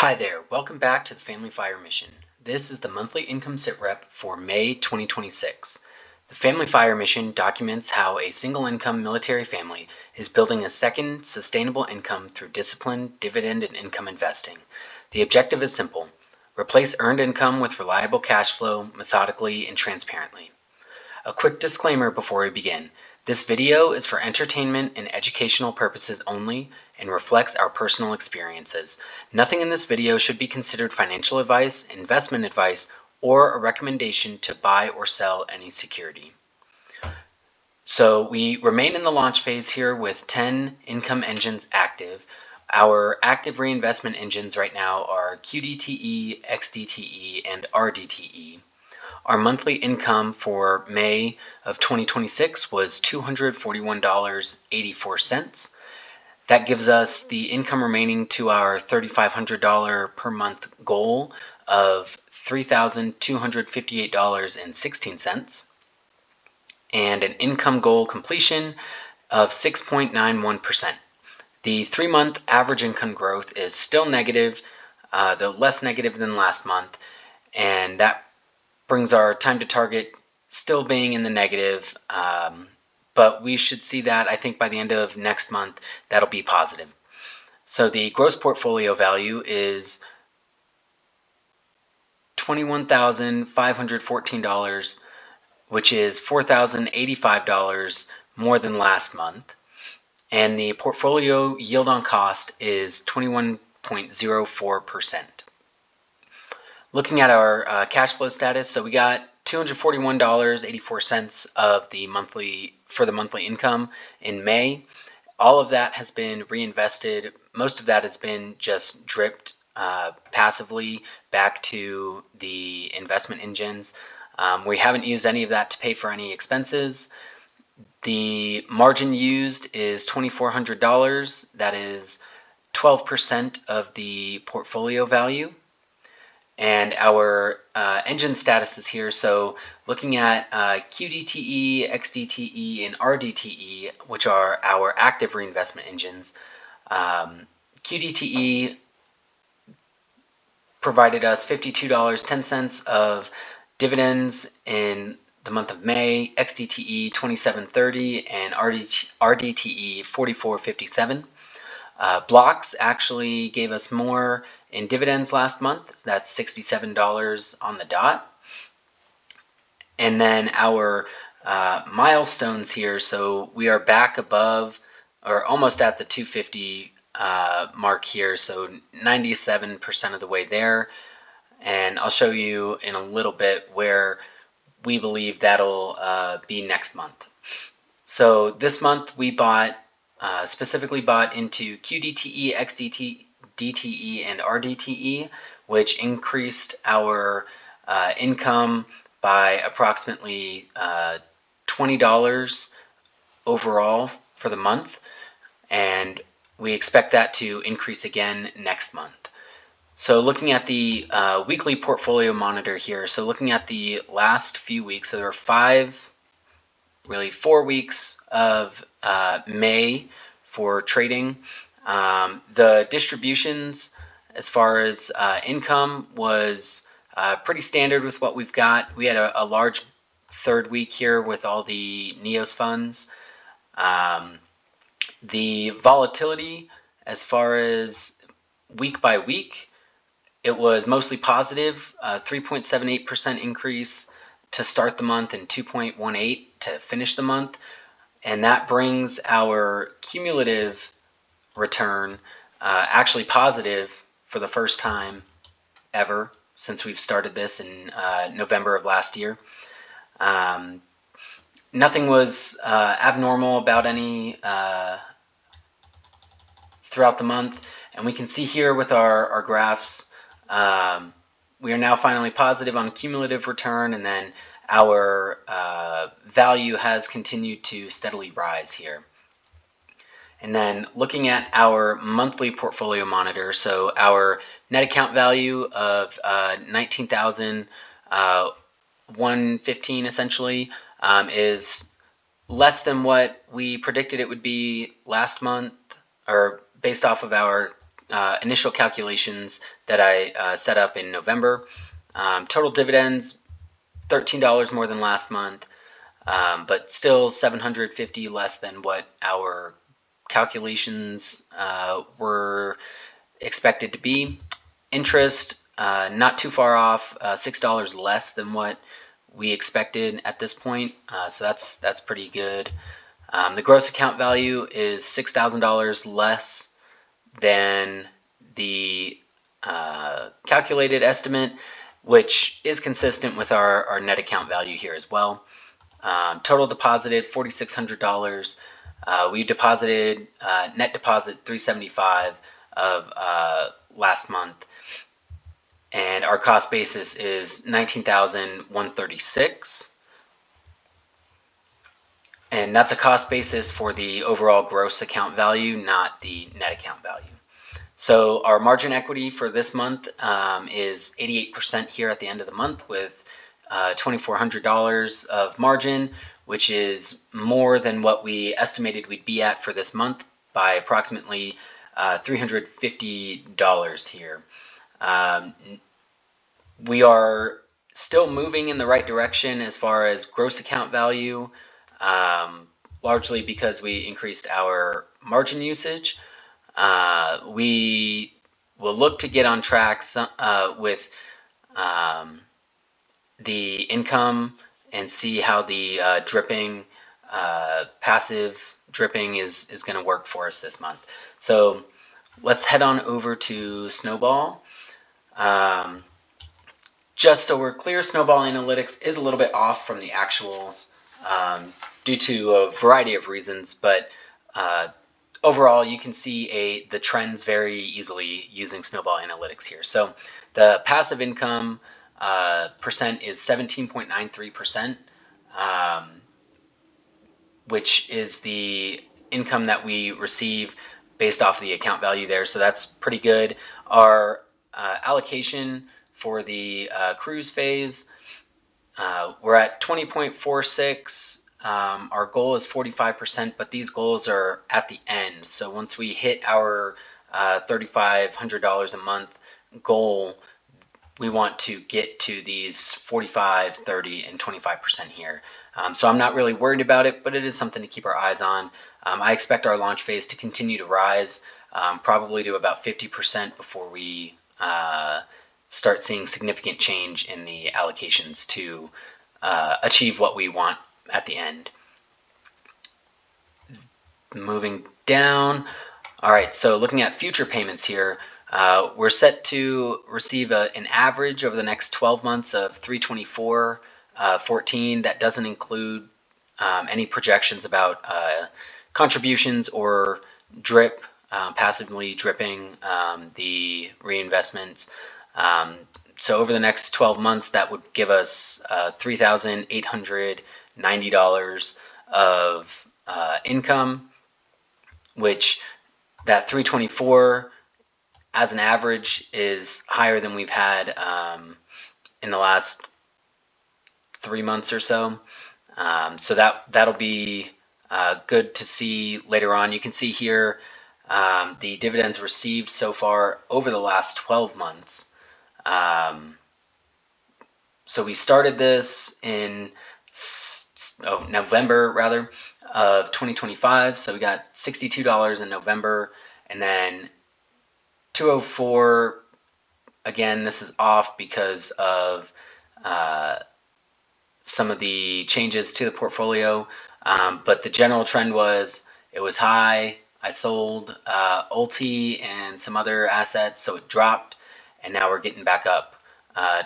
Hi there, welcome back to the Family Fire Mission. This is the monthly income SITREP for May 2026. The Family Fire Mission documents how a single income military family is building a second sustainable income through disciplined dividend and income investing. The objective is simple: replace earned income with reliable cash flow methodically and transparently. A quick disclaimer before we begin. This video is for entertainment and educational purposes only and reflects our personal experiences. Nothing in this video should be considered financial advice, investment advice, or a recommendation to buy or sell any security. So we remain in the launch phase here with 10 income engines active. Our active reinvestment engines right now are QDTE, XDTE, and RDTE. Our monthly income for May of 2026 was $241.84. That gives us the income remaining to our $3,500 per month goal of $3,258.16 and an income goal completion of 6.91%. The 3-month average income growth is still negative, though less negative than last month, and that brings our time to target still being in the negative, but we should see that, I think, by the end of next month, that'll be positive. So the gross portfolio value is $21,514, which is $4,085 more than last month. And the portfolio yield on cost is 21.04%. Looking at our cash flow status, so we got $241.84 of the monthly income in May. All of that has been reinvested. Most of that has been just dripped passively back to the investment engines. We haven't used any of that to pay for any expenses. The margin used is $2,400. That is 12% of the portfolio value. And our engine status is here. So looking at QDTE, XDTE, and RDTE, which are our active reinvestment engines, QDTE provided us $52.10 of dividends in the month of May, XDTE $27.30, and RDTE $44.57. Blocks actually gave us more in dividends last month. That's $67 on the dot. And then our milestones here, so we are back above or almost at the 250 mark here, so 97% of the way there. And I'll show you in a little bit where we believe that'll be next month. So this month we specifically bought into QDTE, XDTE, and RDTE, which increased our income by approximately $20 overall for the month, and we expect that to increase again next month. So looking at the weekly portfolio monitor here, so looking at the last few weeks, so there are 4 weeks of May for trading. The distributions as far as income was pretty standard with what we've got. We had a large third week here with all the NEOS funds. The volatility as far as week by week, it was mostly positive, 3.78% increase to start the month and 2.18 to finish the month. And that brings our cumulative return actually positive for the first time ever since we've started this in November of last year. Nothing was abnormal about any throughout the month. And we can see here with our graphs, we are now finally positive on cumulative return, and then our value has continued to steadily rise here. And then looking at our monthly portfolio monitor, so our net account value of $19,115 essentially is less than what we predicted it would be last month, or based off of our initial calculations that I set up in November. Total dividends, $13 more than last month, but still $750 less than what our calculations were expected to be. Interest, not too far off, $6 less than what we expected at this point, so that's pretty good. The gross account value is $6,000 less than the calculated estimate, which is consistent with our net account value here as well. Total deposited $4,600. We deposited net deposit $375 of last month, and our cost basis is $19,136. And that's a cost basis for the overall gross account value, not the net account value. So our margin equity for this month is 88% here at the end of the month, with $2,400 of margin, which is more than what we estimated we'd be at for this month by approximately $350 here. We are still moving in the right direction as far as gross account value, largely because we increased our margin usage. We will look to get on track with the income and see how the dripping, passive dripping is going to work for us this month. So let's head on over to Snowball. Just so we're clear, Snowball Analytics is a little bit off from the actuals due to a variety of reasons, but overall you can see the trends very easily using Snowball Analytics here. So the passive income percent is 17.93%, which is the income that we receive based off the account value there, so that's pretty good. Our allocation for the cruise phase, we're at 20.46. Our goal is 45%, but these goals are at the end. So once we hit our $3,500 a month goal, we want to get to these 45, 30, and 25% here. So I'm not really worried about it, but it is something to keep our eyes on. I expect our launch phase to continue to rise, probably to about 50% before we start seeing significant change in the allocations to achieve what we want at the end. Moving down. All right, so looking at future payments here, we're set to receive an average over the next 12 months of $324.14. That doesn't include any projections about contributions or drip, passively dripping the reinvestments. So over the next 12 months, that would give us $3,890 of income, which that 324 as an average is higher than we've had in the last 3 months or so. So that'll be good to see later on. You can see here the dividends received so far over the last 12 months. So we started this in November rather of 2025. So we got $62 in November, and then $204. Again, this is off because of some of the changes to the portfolio, but the general trend was it was high. I sold Ulti and some other assets, so it dropped, and now we're getting back up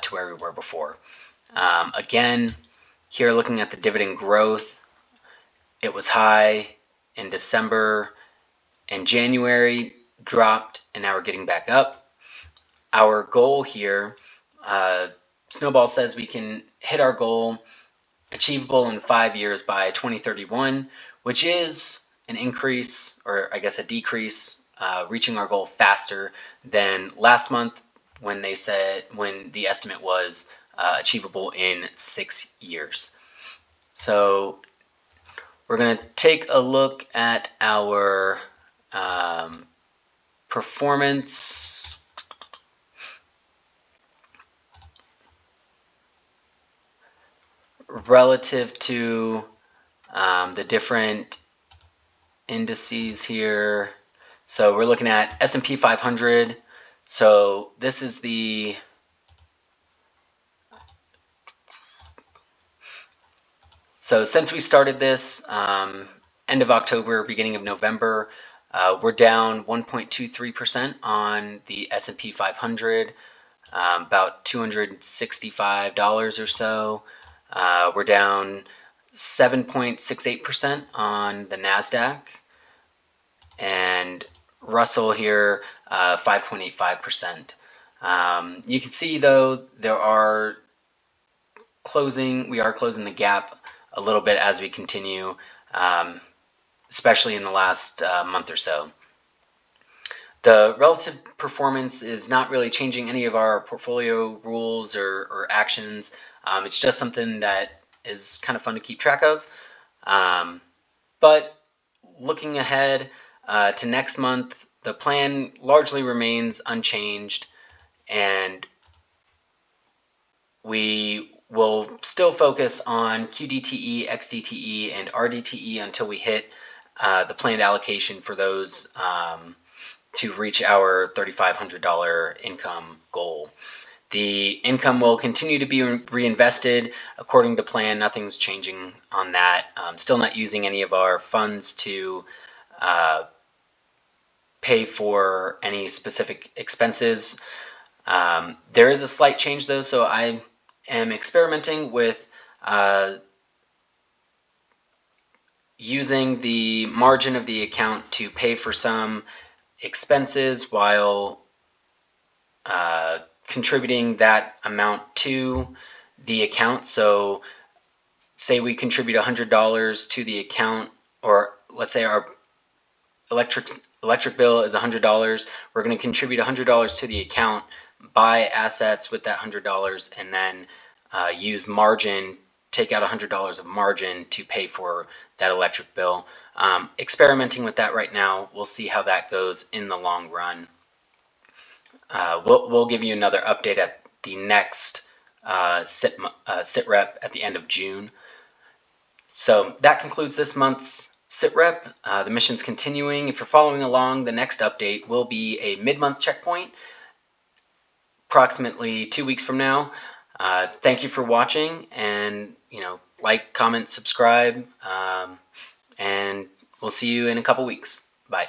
to where we were before. Again, here looking at the dividend growth, it was high in December and January, dropped, and now we're getting back up. Our goal here, Snowball says we can hit our goal achievable in 5 years by 2031, which is an increase, or I guess a decrease, reaching our goal faster than last month when they said, when the estimate was achievable in 6 years. So we're going to take a look at our performance relative to the different indices here. So we're looking at S&P 500. So this is the since we started this end of October, beginning of November, we're down 1.23% on the S&P 500, about $265 or so. We're down 7.68% on the NASDAQ, and Russell here 5.85%. You can see though we are closing the gap a little bit as we continue, especially in the last month or so. The relative performance is not really changing any of our portfolio rules or actions. It's just something that is kind of fun to keep track of. But looking ahead to next month, the plan largely remains unchanged, and we will still focus on QDTE, XDTE, and RDTE until we hit the planned allocation for those to reach our $3,500 income goal. The income will continue to be reinvested according to plan. Nothing's changing on that. Still not using any of our funds to pay for any specific expenses. There is a slight change though, so I am experimenting with using the margin of the account to pay for some expenses while contributing that amount to the account. So say we contribute $100 to the account, or let's say our electric bill is $100. We're going to contribute $100 to the account, buy assets with that $100, and then use margin, take out $100 of margin to pay for that electric bill. Experimenting with that right now. We'll see how that goes in the long run. We'll give you another update at the next SITREP at the end of June. So that concludes this month's SITREP. The mission's continuing. If you're following along, the next update will be a mid-month checkpoint, approximately 2 weeks from now. Thank you for watching, and like, comment, subscribe, and we'll see you in a couple weeks. Bye.